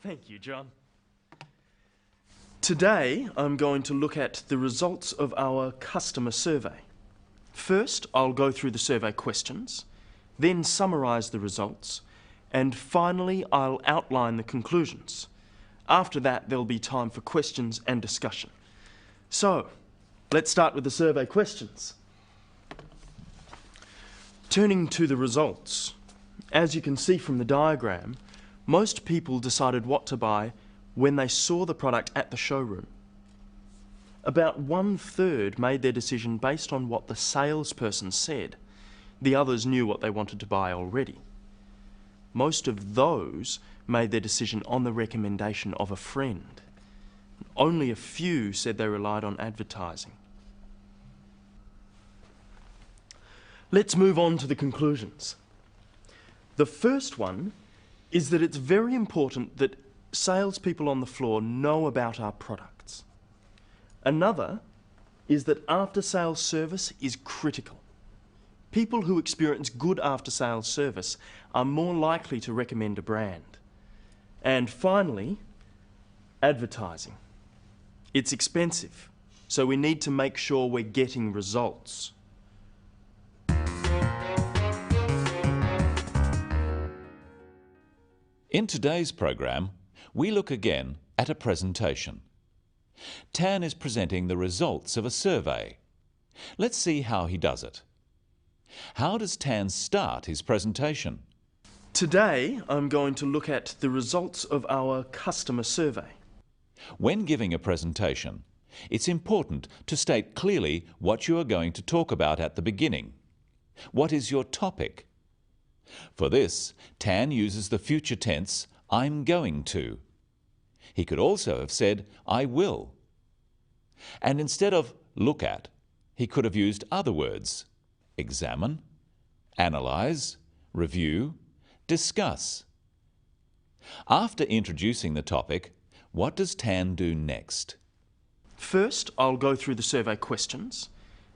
Thank you, John. Today, I'm going to look at the results of our customer survey. First, I'll go through the survey questions, then summarise the results, and finally, I'll outline the conclusions. After that, there'll be time for questions and discussion. So, let's start with the survey questions. Turning to the results, as you can see from the diagram, most people decided what to buy when they saw the product at the showroom. About 1/3 made their decision based on what the salesperson said. The others knew what they wanted to buy already. Most of those made their decision on the recommendation of a friend. Only a few said they relied on advertising. Let's move on to the conclusions. The first one is that it's very important that salespeople on the floor know about our products. Another is that after-sales service is critical. People who experience good after-sales service are more likely to recommend a brand. And finally, advertising. It's expensive, so we need to make sure we're getting results. In today's program, we look again at a presentation. Tan is presenting the results of a survey. Let's see how he does it. How does Tan start his presentation? Today, I'm going to look at the results of our customer survey. When giving a presentation, it's important to state clearly what you are going to talk about at the beginning. What is your topic? For this, Tan uses the future tense, I'm going to. He could also have said, I will. And instead of look at, he could have used other words, examine, analyze, review, discuss. After introducing the topic, what does Tan do next? First, I'll go through the survey questions,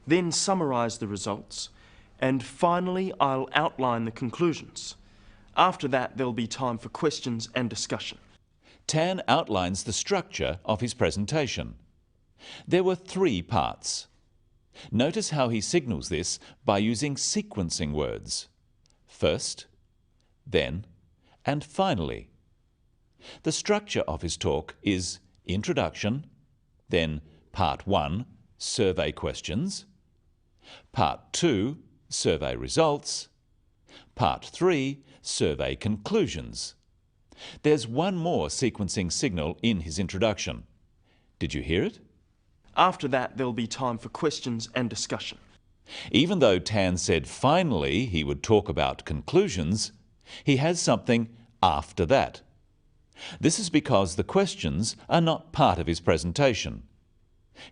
then summarise the results, and finally, I'll outline the conclusions. After that, there'll be time for questions and discussion. Tan outlines the structure of his presentation. There were 3 parts. Notice how he signals this by using sequencing words. First, then, and finally. The structure of his talk is introduction, then part 1, survey questions, part 2, survey results, part 3, survey conclusions. There's one more sequencing signal in his introduction. Did you hear it? After that, there'll be time for questions and discussion. Even though Tan said finally he would talk about conclusions, he has something after that. This is because the questions are not part of his presentation.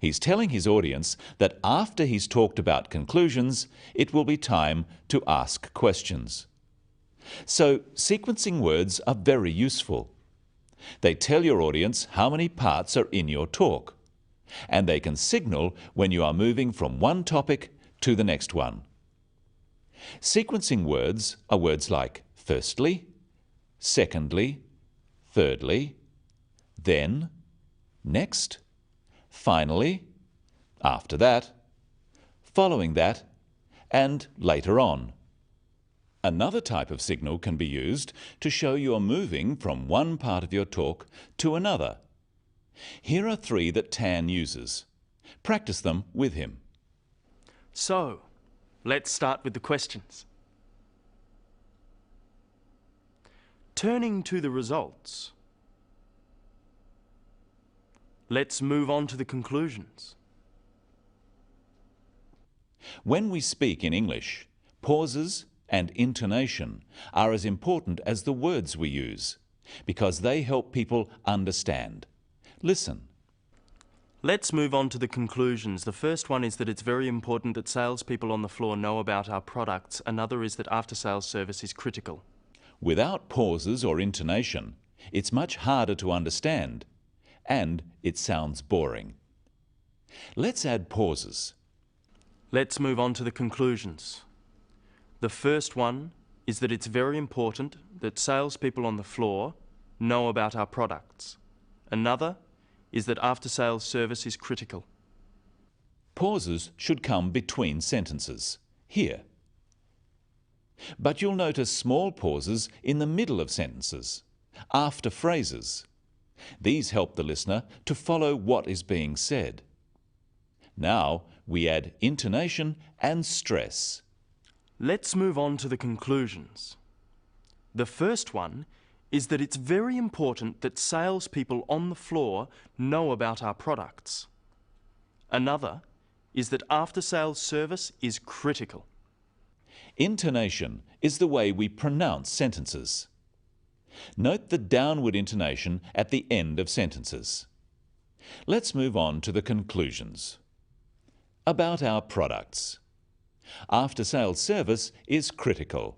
He's telling his audience that after he's talked about conclusions, it will be time to ask questions. So, sequencing words are very useful. They tell your audience how many parts are in your talk, and they can signal when you are moving from one topic to the next one. Sequencing words are words like firstly, secondly, thirdly, then, next, finally, after that, following that, and later on. Another type of signal can be used to show you are moving from one part of your talk to another. Here are 3 that Tan uses. Practice them with him. So, let's start with the questions. Turning to the results, let's move on to the conclusions. When we speak in English, pauses and intonation are as important as the words we use, because they help people understand. Listen. Let's move on to the conclusions. The first one is that it's very important that salespeople on the floor know about our products. Another is that after-sales service is critical. Without pauses or intonation, it's much harder to understand, and it sounds boring. Let's add pauses. Let's move on to the conclusions. The first one is that it's very important that salespeople on the floor know about our products. Another is that after-sales service is critical. Pauses should come between sentences, here. But you'll notice small pauses in the middle of sentences, after phrases. These help the listener to follow what is being said. Now we add intonation and stress. Let's move on to the conclusions. The first one is that it's very important that salespeople on the floor know about our products. Another is that after-sales service is critical. Intonation is the way we pronounce sentences. Note the downward intonation at the end of sentences. Let's move on to the conclusions. About our products. After-sales service is critical.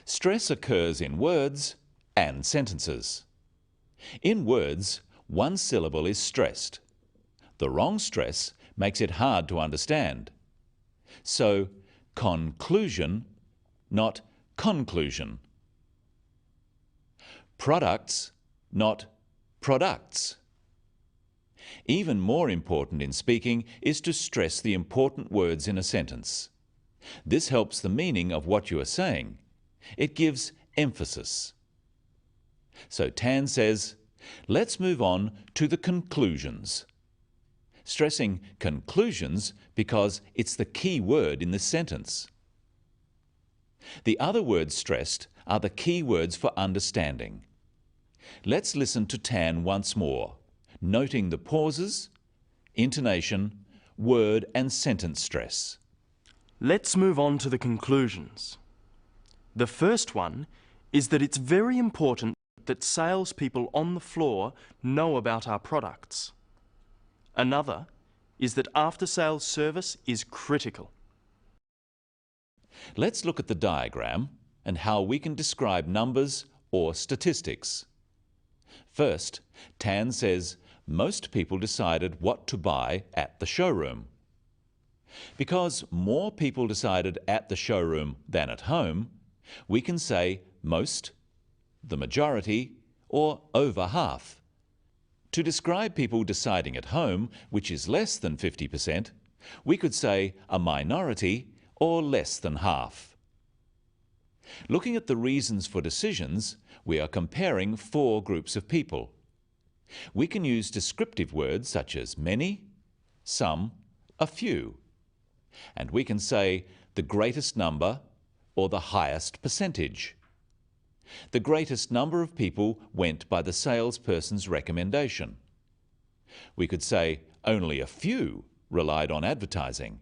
Stress occurs in words and sentences. In words, one syllable is stressed. The wrong stress makes it hard to understand. So, conclusion, not conclusion. Products, not products. Even more important in speaking is to stress the important words in a sentence. This helps the meaning of what you are saying. It gives emphasis. So Tan says, let's move on to the conclusions. Stressing conclusions because it's the key word in this sentence. The other words stressed are the key words for understanding. Let's listen to Tan once more, noting the pauses, intonation, word and sentence stress. Let's move on to the conclusions. The first one is that it's very important that salespeople on the floor know about our products. Another is that after-sales service is critical. Let's look at the diagram and how we can describe numbers or statistics. First, Tan says most people decided what to buy at the showroom. Because more people decided at the showroom than at home, we can say most, the majority, or over half. To describe people deciding at home, which is less than 50%, we could say a minority or less than half. Looking at the reasons for decisions, we are comparing 4 groups of people. We can use descriptive words such as many, some, a few. And we can say the greatest number or the highest percentage. The greatest number of people went by the salesperson's recommendation. We could say only a few relied on advertising.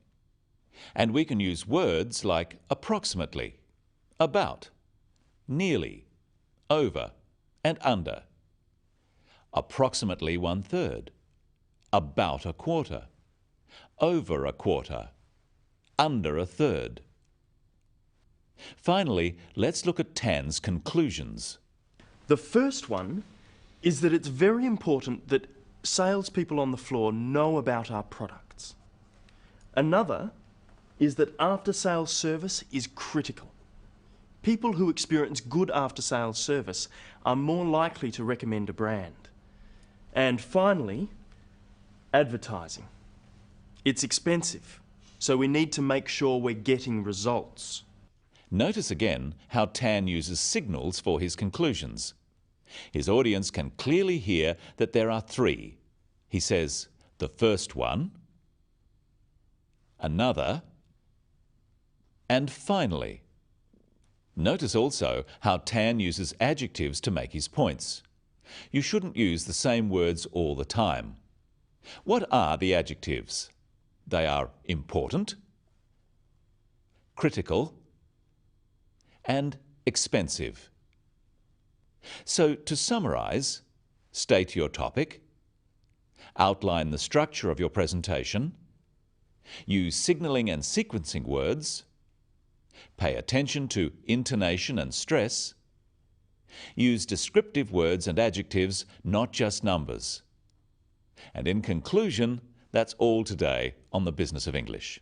And we can use words like approximately, about, nearly, over and under. Approximately 1/3, about a quarter, over a quarter, under a third. Finally, let's look at Tan's conclusions. The first one is that it's very important that salespeople on the floor know about our products. Another is that after-sales service is critical. People who experience good after-sales service are more likely to recommend a brand. And finally, advertising. It's expensive, so we need to make sure we're getting results. Notice again how Tan uses signals for his conclusions. His audience can clearly hear that there are 3. He says, the first one, another, and finally. Notice also how Tan uses adjectives to make his points. You shouldn't use the same words all the time. What are the adjectives? They are important, critical, and expensive. So to summarize, state your topic, outline the structure of your presentation, use signaling and sequencing words, pay attention to intonation and stress, use descriptive words and adjectives, not just numbers. And in conclusion, that's all today on the Business of English.